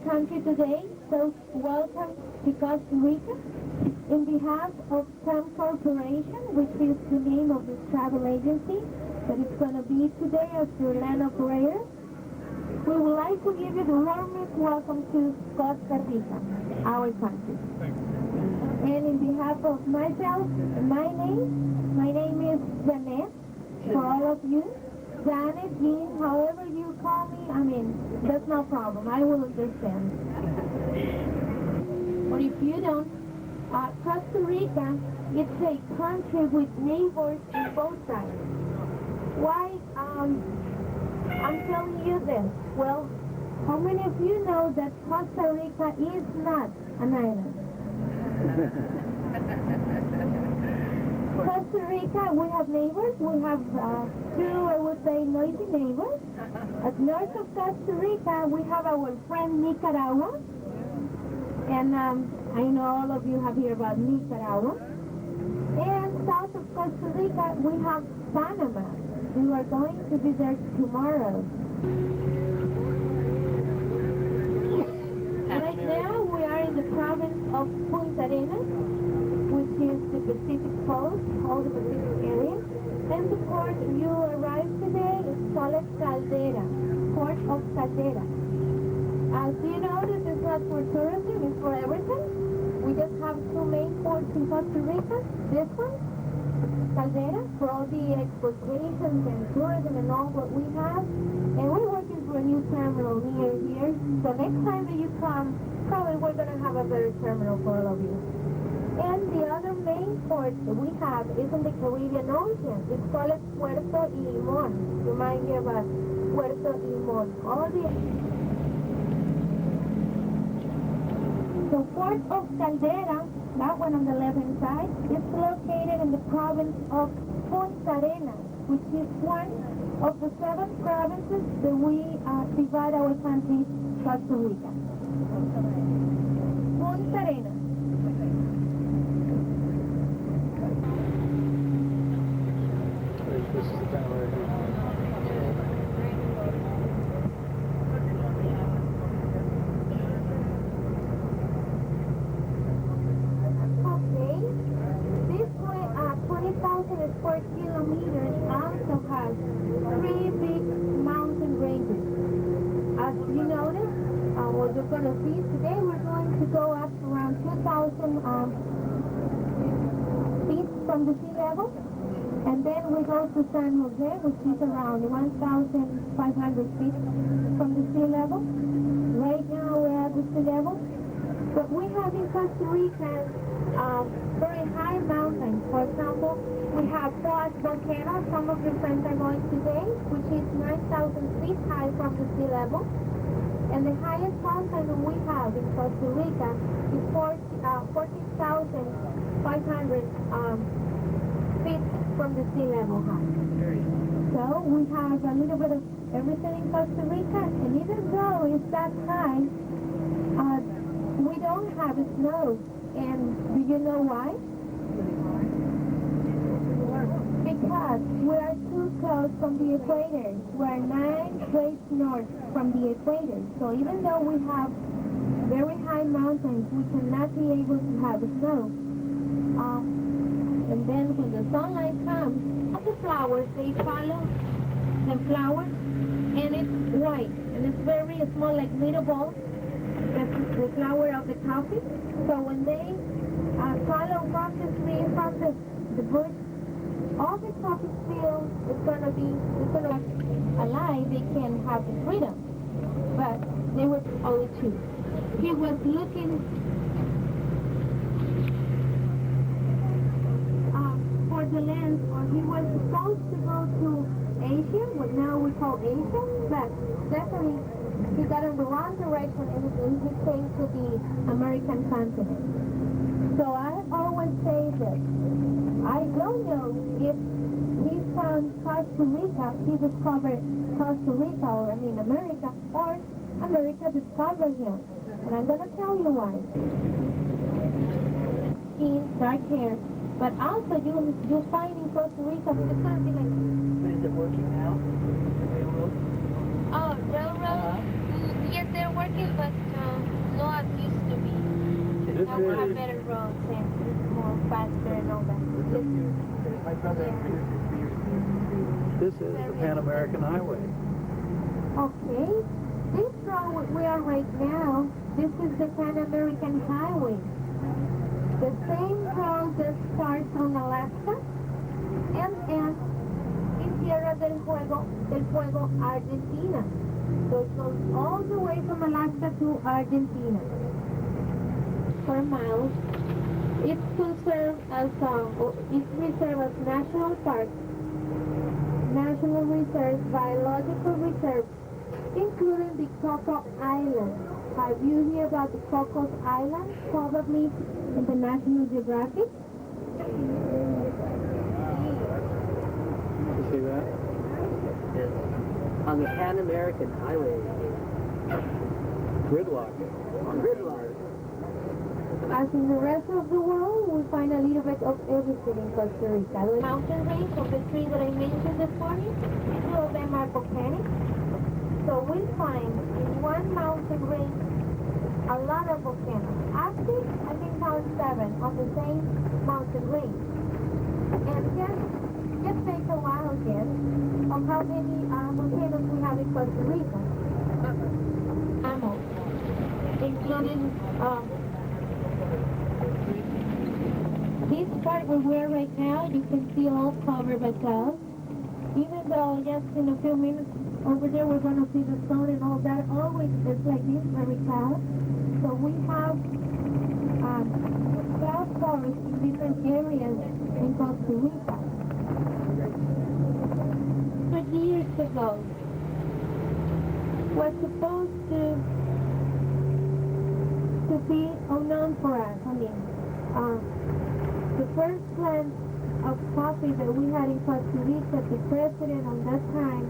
country today, so welcome to Costa Rica. In behalf of Crump Corporation, which is the name of this travel agency that is going to be today as your land operator, we would like to give you the warmest welcome to Costa Rica, our country. And in behalf of myself and my name is Janet, for all of you. Janet, Jean, however you call me, that's no problem. I will understand. But if you don't, Costa Rica, it's a country with neighbors on both sides. Why I'm telling you this? Well, how many of you know that Costa Rica is not an island? Costa Rica, we have neighbors. We have two, I would say, noisy neighbors. At north of Costa Rica, we have our friend Nicaragua. And I know all of you have heard about Nicaragua. And south of Costa Rica, we have Panama. We are going to be there tomorrow. Right now, we are in the province of Punta Arenas, which is the Pacific coast, all the Pacific area. And the port you arrived today is called Caldera, Port of Caldera. As you know, this is not for tourism, it's for everything. We just have two main ports in Costa Rica. This one, Caldera, for all the exportations and tourism and all what we have. And we're working for a new terminal near here. So next time that you come, probably we're going to have a better terminal for all of you. And the other main port that we have is in the Caribbean Ocean. It's called Puerto Limón. You might hear about Puerto Limón. The Port of Caldera, that one on the left-hand side, is located in the province of Punta Arenas, which is one of the 7 provinces that we divide our country, Costa Rica. Punta Arenas. This is the town right here. Square kilometers also has 3 big mountain ranges. As you notice, what you're going to see today, we're going to go up to around 2,000 feet from the sea level. And then we go to San Jose, which is around 1,500 feet from the sea level. Right now we're at the sea level. But we have in Costa Rica very high mountains. For example, we have Palmares volcano. Some of your friends are going today, which is 9,000 feet high from the sea level. And the highest mountain that we have in Costa Rica is 14,500 feet from the sea level high. So we have a little bit of everything in Costa Rica, and even though it's that high, we don't have snow. And do you know why? Because we are too close from the equator. We are 9 degrees north from the equator. So even though we have very high mountains, we cannot be able to have snow. And then when the sunlight comes, the flowers, they follow the flowers, and it's white. And it's very small, like little balls. That's the flower of the coffee. So when they follow from the tree, from the bush, all the coffee field is going to be alive. They can have the freedom. But they were only 2. He was looking for the land, or he was supposed to go to Asia, what now we call Asia, but definitely he got in the wrong direction and he came to the American continent. So I always say this. I don't know if he found Costa Rica, he discovered Costa Rica, or America, or America discovered him. And I'm going to tell you why. Skin, dark hair, but also you'll find in Costa Rica, it's going to be like... Is it working now? Oh, railroad? Yes, they're working, but not as used to be. Now we have better roads and it's more faster and all that. This is the Pan American Highway. Okay. This road we are right now, this is the Pan American Highway. The same road that starts on Alaska and ends in Tierra del Fuego, Argentina. So it goes all the way from Alaska to Argentina. Per mile, it's reserved as national park, national reserves, biological reserves, including the Coco Islands. Have you heard about the Coco Islands? Probably in the National Geographic. You see that? Yes. On the Pan American Highway. Gridlock. Gridlock. As in the rest of the world, we find a little bit of everything in Costa Rica. The mountain range of the three that I mentioned this morning, two of them are volcanic. So we find in one mountain range a lot of volcanoes. Actually, I think found 7 on the same mountain range. And just take a wild guess on how many volcanoes we have in Costa Rica. Mammals, including this part where we're right now, you can see all covered by clouds. Even though just in a few minutes over there we're going to see the sun and all that, always it's like this, very cloud. So we have cloud forests in different areas in Costa Rica. 100 years ago was supposed to be unknown for us. I mean, the first plant of coffee that we had in Costa Rica, the president on that time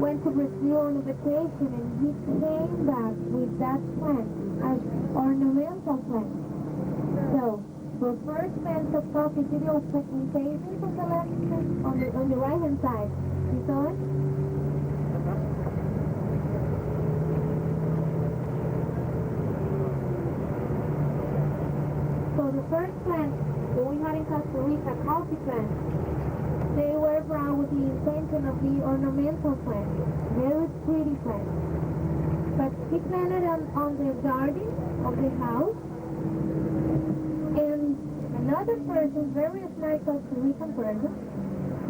went to Brazil on a vacation and he came back with that plant as ornamental plant. So the first plant of coffee video presentation on the left, on the right hand side. You saw it? So the first plant that we had in Costa Rica, coffee plants, they were brought with the intention of the ornamental plant, very pretty plant. But he planted them on the garden of the house, and another person, very smart Costa Rican person,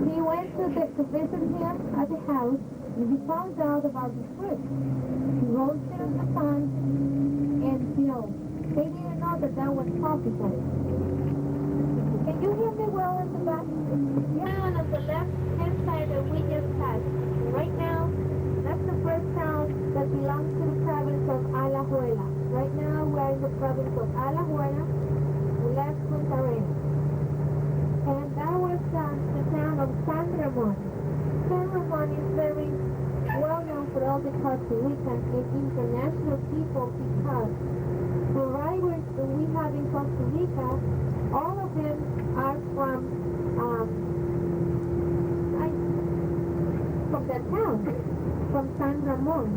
he went to visit him at the house, and he found out about the fruit. He roasted on the sun, and they didn't know that that was coffee plant. Can you hear me well in the back? Yeah, on the left-hand side that we just passed. Right now, that's the first town that belongs to the province of Alajuela. Right now, we're in the province of Alajuela. We left Punta Arenas. And that was the town of San Ramon. San Ramon is very well known for all the Costa Rican and international people because the writers that we have in Costa Rica, all of them are from that town, from San Ramon.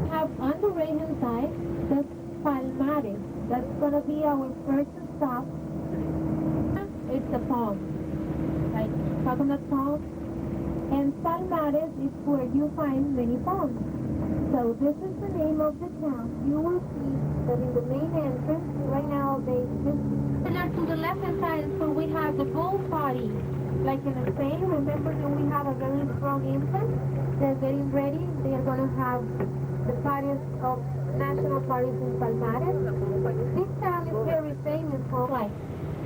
We have on the right-hand side, the Palmares. That's going to be our first stop. It's a palm, like coconut palm. And Palmares is where you find many palms. So this is the name of the town. You will see that in the main entrance, right now they just... And to the left-hand side is where we have the bull party. Like in Spain, remember that we have a very strong infant. They're getting ready. They are going to have the parties of national parties in Palmares. This town is very famous for life.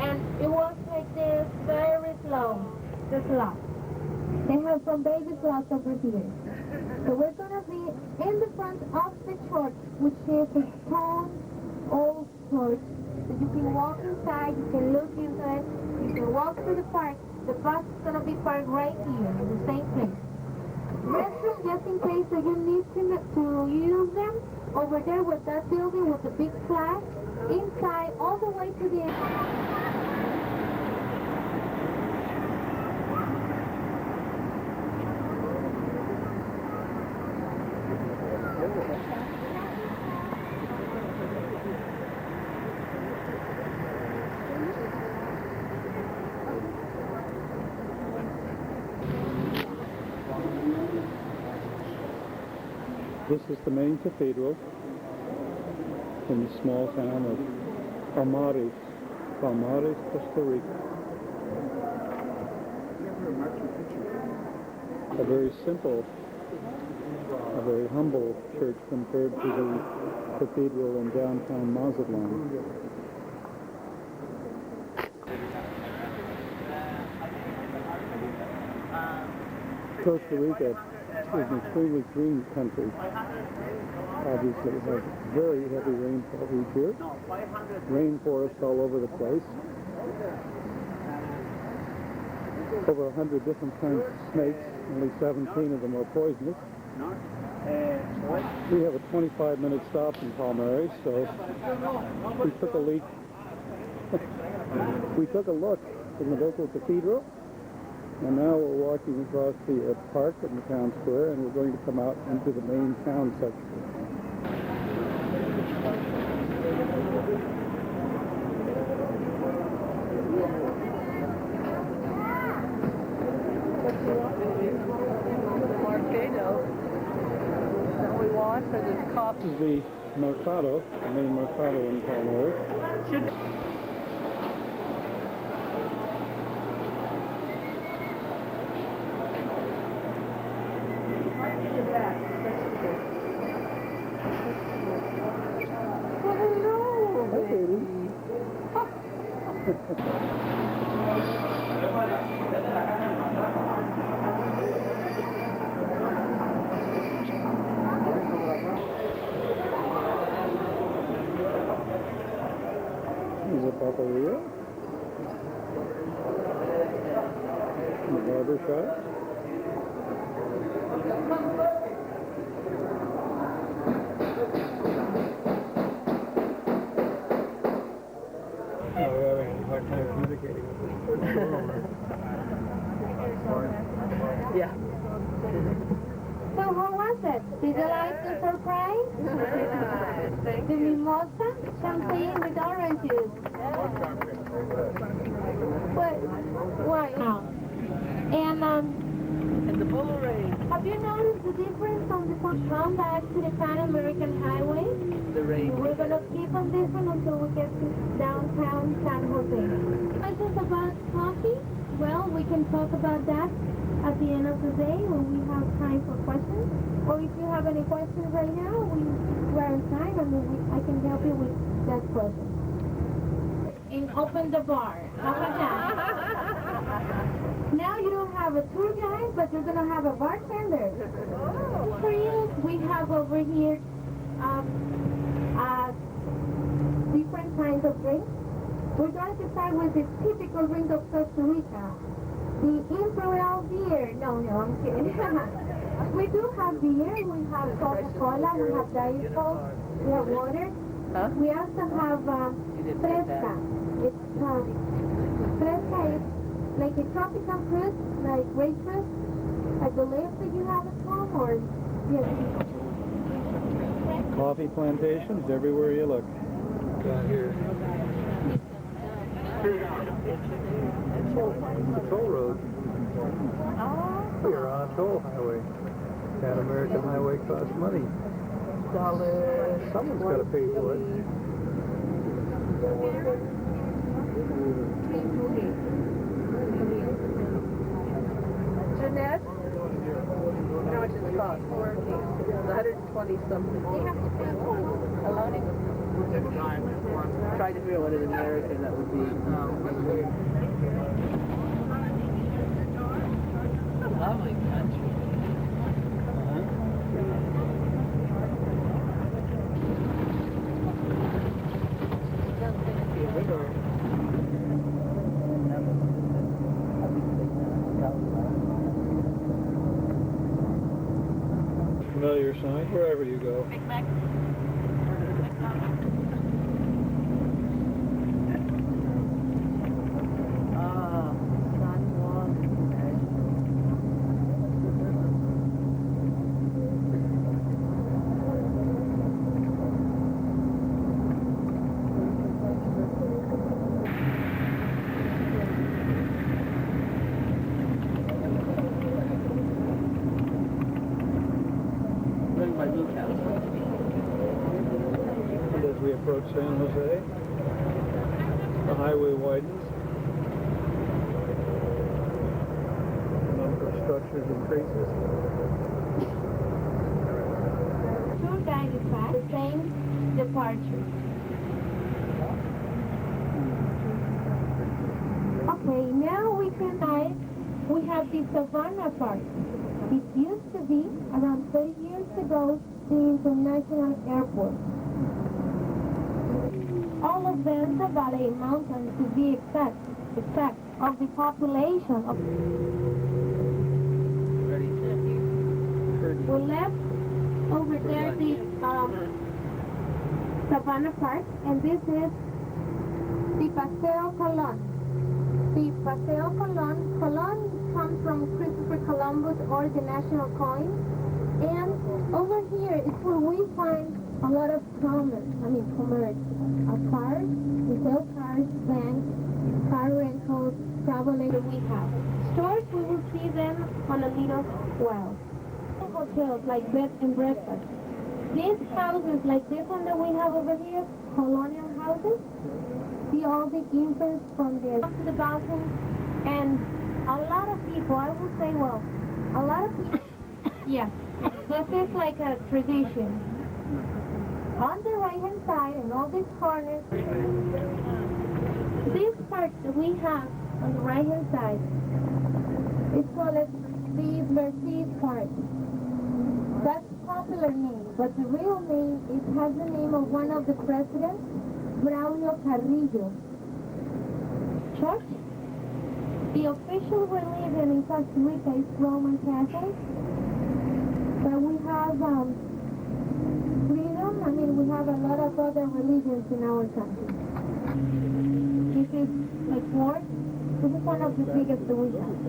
And it was like this, very slow, the sloth. They have some baby sloths over here. So we're going to be in the front of the church, which is a stone old church. So you can walk inside, you can look into it, you can walk through the park. The bus is going to be parked right here in the same place. Restroom, just in case that you need to use them, over there with that building with the big flag, inside all the way to the end. This is the main cathedral in the small town of Palmares, Costa Rica. A very simple, a very humble church compared to the cathedral in downtown Mazatlan. Costa Rica is an extremely green country. Obviously, it has very heavy rainfall each year. Rainforests all over the place. Over 100 different kinds of snakes. Only 17 of them are poisonous. We have a 25-minute stop in Palmares, so we took a leak. We took a look in the local cathedral, and now we're walking across the park in the town square, and we're going to come out into the main town section. This is the Mercado, the main Mercado in Palmares. There's a paparia. The barber shop. Oh, we're having a hard time communicating with this. Yeah. So how was it? Did you like the surprise? The mimosa? Champagne with orange juice. But, why? No. And the Palmares. Have you noticed the difference on the come back to the Pan American Highway? The rain. We're going to keep on this one until we get to downtown San Jose. Questions about coffee? Well, we can talk about that at the end of the day when we have time for questions. Or if you have any questions right now, we're on time and I can help you with that question. And open the bar. How about that? Now you don't have a tour guide, but you're going to have a bartender. For you, we have over here different kinds of drinks. We're going to start with the typical drink of Costa Rica. The Imperial beer. No, I'm kidding. We do have beer. We have Coca-Cola. We have Diet Coke. We have water. Huh? We also have Fresca. It's Fresca is like a tropical fruit, like grapefruit. I believe that you have at home, or yes. Coffee plantations everywhere you look. Down here. The toll road. We are on a toll highway. Pan American Highway costs money. Someone's got to pay for it. Jeanette? How much does it cost? It's 120 something. Trying to figure out what an American that would be. Oh my country. Familiar sign wherever you go. Bring my blue cap. we approach San Jose. The highway widens. The number of structures increases. Tour guide is back. The same departure. Okay, now we have the Savannah Park. It used to be, around 30 years ago, the international airport. All of them the Valley Mountains, to be exact of the population of. We left over there the Savannah Park, and this is the Paseo Colón. The Paseo Colón. Colón comes from Christopher Columbus, or the national coin. And over here is where we find a lot of commerce. Cars, we sell cars, banks, car rentals, travel agents we have. Stores, we will see them on a little while. Hotels like bed and breakfast. These houses like this one that we have over here, colonial houses, see all the infants from there to the bathroom, and a lot of people, I would say, a lot of people, yeah, this is like a tradition. On the right-hand side, and all these corners, this part that we have on the right-hand side, it's called the Versailles Park. That's a popular name, but the real name, it has the name of one of the presidents, Braulio Carrillo. Church? The official religion in Costa Rica is Roman Catholic, but we have freedom. We have a lot of other religions in our country. This is like fourth. This is one of the biggest that we have.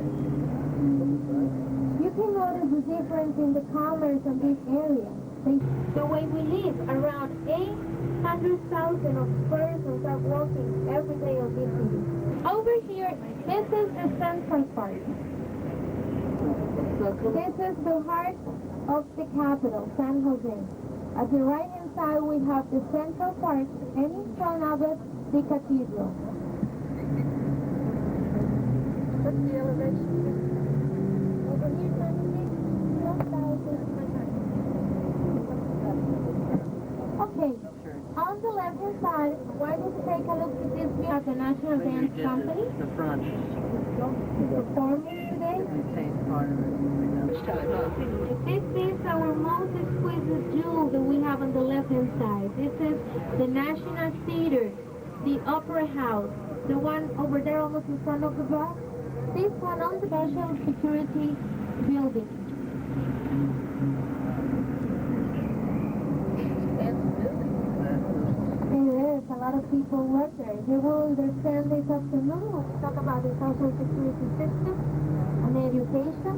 You can notice the difference in the commerce of this area. The way we live, around 800,000 of persons are walking every day on this city. Over here, this is the Central Park. This is the heart of the capital, San Jose. At the right-hand side, we have the Central Park, and in front of it, the cathedral. What's the elevation? Over here, 12,000. Okay, on the left-hand side, why don't you take a look at this view at the National Dance Company? The front. Performing today. This is our most exquisite jewel that we have on the left-hand side. This is the National Theater, the Opera House, the one over there almost in front of the bus. This one on the special security building. Yes, a lot of people work there. They will understand this afternoon when we talk about the social security system and education.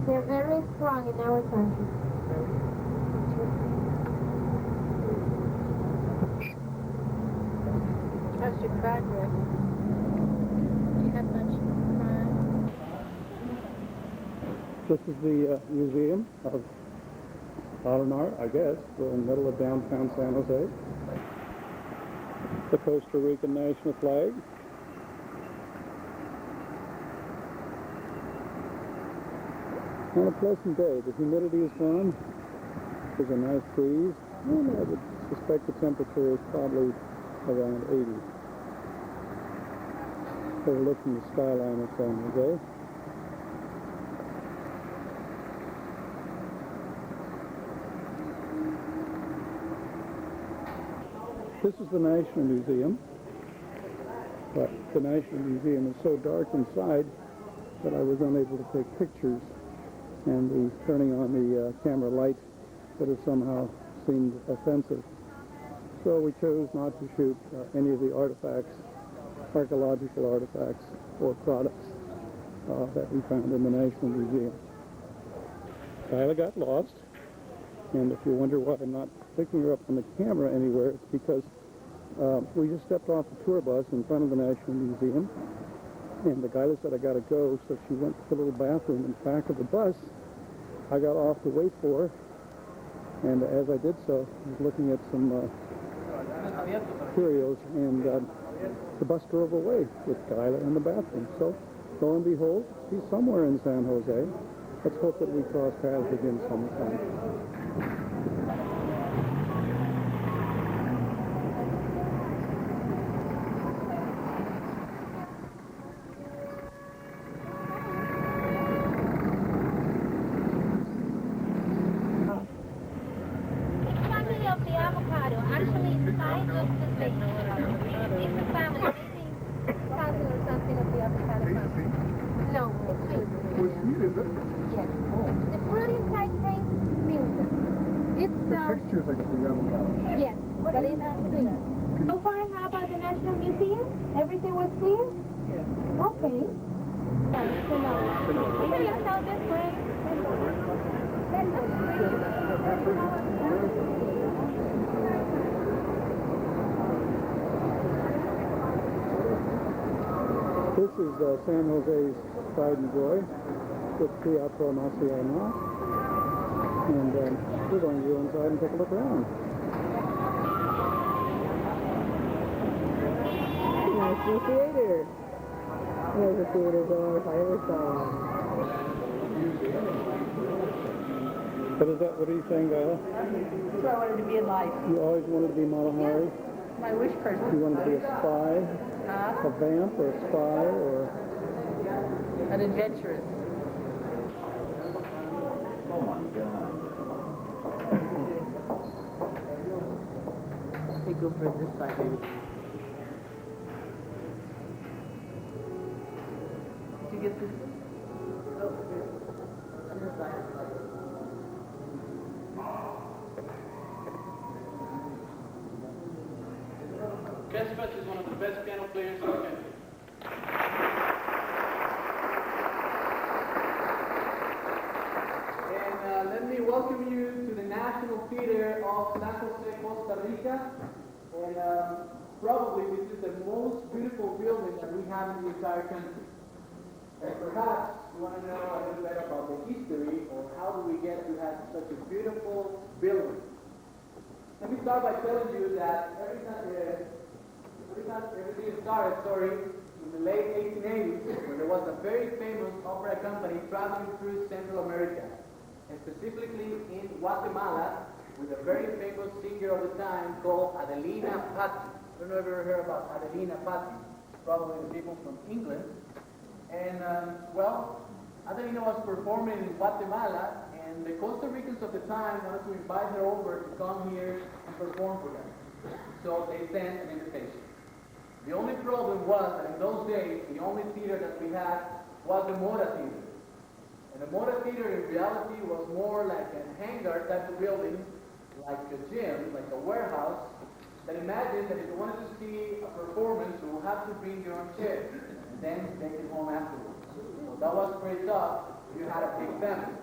They're very strong in our country. How's your progress? Do you have much crime? This is the museum of Palmares, I guess. We're in the middle of downtown San Jose. The Costa Rican national flag. On a pleasant day, the humidity is gone. There's a nice breeze, and I would suspect the temperature is probably around 80. Overlooking the skyline of San Jose. This is the National Museum, but the National Museum is so dark inside that I was unable to take pictures, and the turning on the camera light that has somehow seemed offensive. So we chose not to shoot any of the artifacts, archaeological artifacts or products that we found in the National Museum. Kyla got lost. And if you wonder why I'm not picking her up on the camera anywhere, it's because we just stepped off the tour bus in front of the National Museum, and the guy said I got to go, so she went to the little bathroom in the back of the bus. I got off to wait for her, and as I did so, I was looking at some curios, and the bus drove away with Kyla in the bathroom. So, lo and behold, she's somewhere in San Jose. Let's hope that we cross paths again sometime. Family of the avocado. Actually, inside of the thing. It's a family. Maybe cousin or something of the avocado family. No, it's sweet. Yes. The fruit inside tastes sweet. It's Texture's like the avocado. yes, but it's sweet. So far, how about the National Museum? Everything was clear? Yes. Okay. Maybe I'll tell this way. This is San Jose's pride and joy with Teatro Nacional. And we're going to go inside and take a look around. National Theater. There's a theater door if I ever saw one. What are you saying, Gala? That's what I wanted to be in life. You always wanted to be Palmares? My wish person. You wanted to be a spy, a vamp, or a spy, or... An adventurous. They go for this side, maybe. Did you get this? Oh, this side. Vespas is one of the best piano players in the country. And let me welcome you to the National Theater of San Jose, Costa Rica. And probably this is the most beautiful building that we have in the entire country. And perhaps you want to know a little bit about the history or how do we get to have such a beautiful building. Let me start by telling you that everything started, in the late 1880s, when there was a very famous opera company traveling through Central America, and specifically in Guatemala, with a very famous singer of the time called Adelina Patti. I don't know if you ever heard about Adelina Patti, probably the people from England. And, Adelina was performing in Guatemala, and the Costa Ricans of the time wanted to invite her over to come here and perform for them. So they sent an invitation. The only problem was that in those days, the only theater that we had was the Mora Theater. And the Mora Theater in reality was more like a hangar type of building, like a gym, like a warehouse, that imagine that if you wanted to see a performance, you would have to bring your own chair and then take it home afterwards. So that was pretty tough if you had a big family.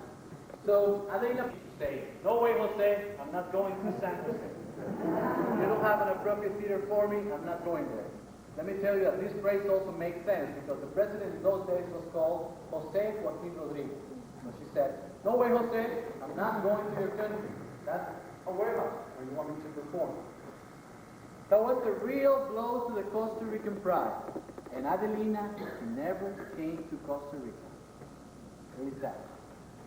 So Adelina say, no way, Jose, I'm not going to San Jose. If you don't have an appropriate theater for me, I'm not going there. Let me tell you that this phrase also makes sense because the president in those days was called Jose Joaquin Rodriguez. So she said, no way, Jose, I'm not going to your country. That's a warehouse where you want me to perform. That was the real blow to the Costa Rican pride. And Adelina never came to Costa Rica. Exactly.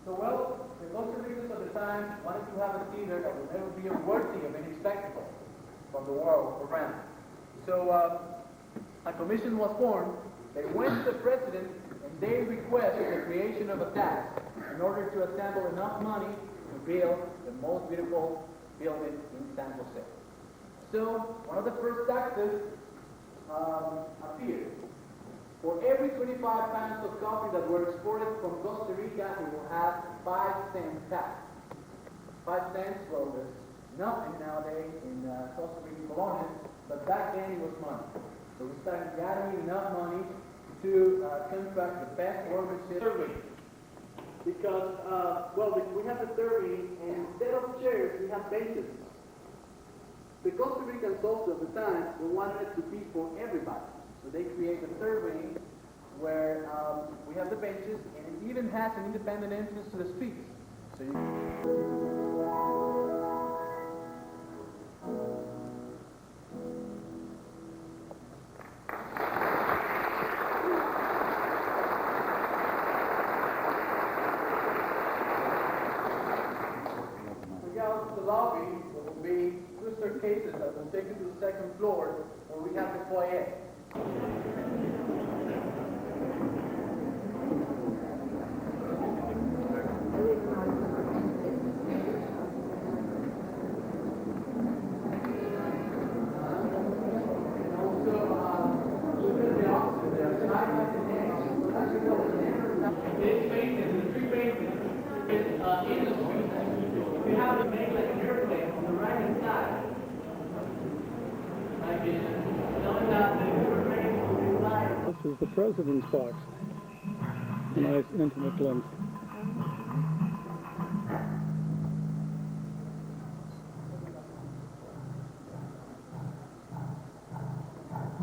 So, well, the Costa Ricans of the time wanted to have a theater that would never be worthy of any spectacle from the world around. So, a commission was formed. They went to the president and they requested the creation of a tax in order to assemble enough money to build the most beautiful building in San Jose. So, one of the first taxes appeared. For every 25 pounds of coffee that were exported from Costa Rica, it will have 5 cents tax. 5 cents, well, there's nothing nowadays in Costa Rican colonies, but back then it was money. So we started gathering enough money to contract the best workmanship survey. Because, we have the survey, and instead of chairs, we have benches. The Costa Rican soldiers of the time, they wanted it to be for everybody. So they create a survey where we have the benches, and it even has an independent entrance to the streets. So you will take you to the second floor where we have the foyer. This is the president's box. A nice intimate glimpse.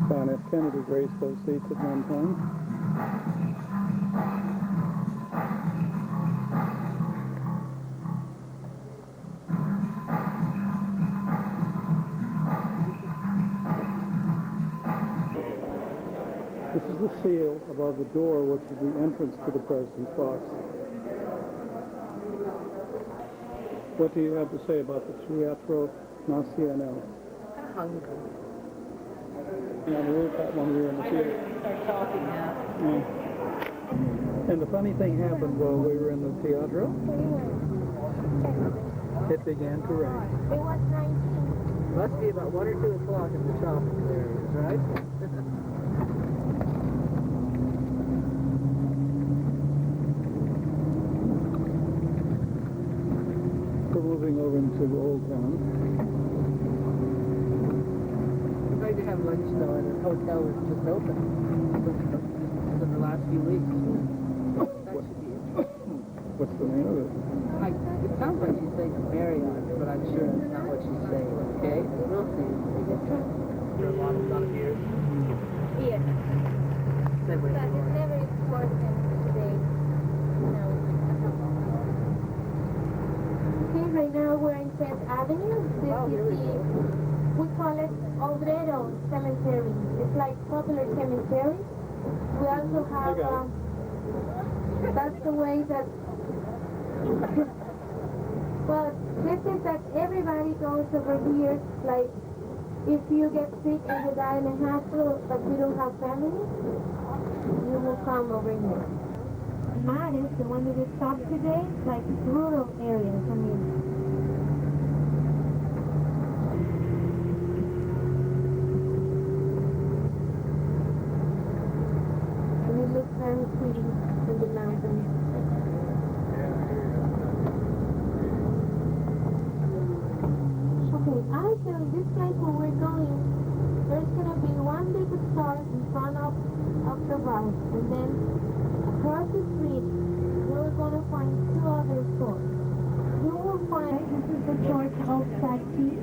John F. Kennedy graced those seats at one time. This is the seal above the door, which is the entrance to the president's box. What do you have to say about the Teatro Nacional? I'm hungry. Yeah, we were at when we were in the theater. Start talking now. Yeah. And the funny thing happened while we were in the theatro. It began to rain. It was 19. Must be about 1 or 2 o'clock in the tropical areas, right? We're moving over into Old Town. We're going to have lunch though, and the hotel is just open within the last few weeks. That should be interesting. What's the name of it? It sounds like she's saying Marriott, but I'm sure that's not what she's saying. Okay, we'll see. For a lot of years. Here. Then we- But it's never important today. No. Okay, right now we're in 10th Avenue. Oh, This here we is go. we call it Obrero Cemetery. It's like popular cemetery. We also have, got that's the way that, well, this is that everybody goes over here, like, if you get sick and you die in a hospital, but you don't have family, you will come over here. Palmares, the one that we stopped today, like rural areas, I mean. And it looks very pretty in the mountains. Okay, actually, this place where we're going, there's gonna be one big store in front of the bus, and then across the street, we're gonna find 2 other stores. You will find, this is the George outside tea.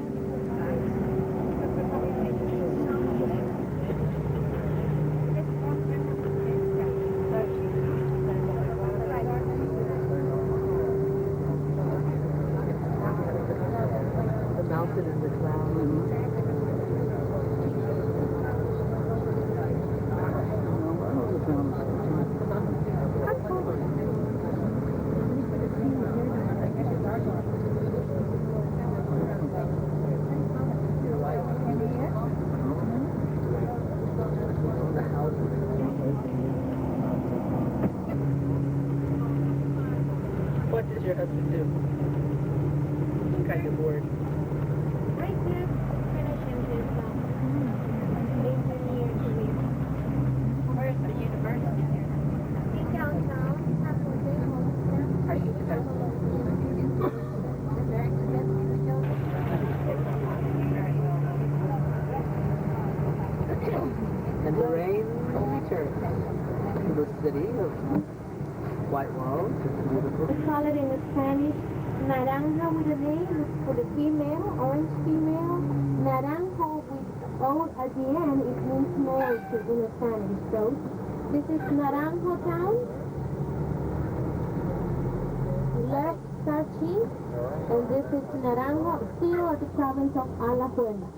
The mountain and the clouds. The houses. What does your husband do? What kind of work? Right here, finishing his engineer career. Where's the university here? In downtown, Are you And the rain returns to the city of white walls. It's beautiful. we call it in Spanish, naranja with an A for the female, orange female. Naranjo with O at the end, it means marriage in Spanish. So this is Naranjo town. Left Sachi, and this is Naranjo, still at the province of Alajuela.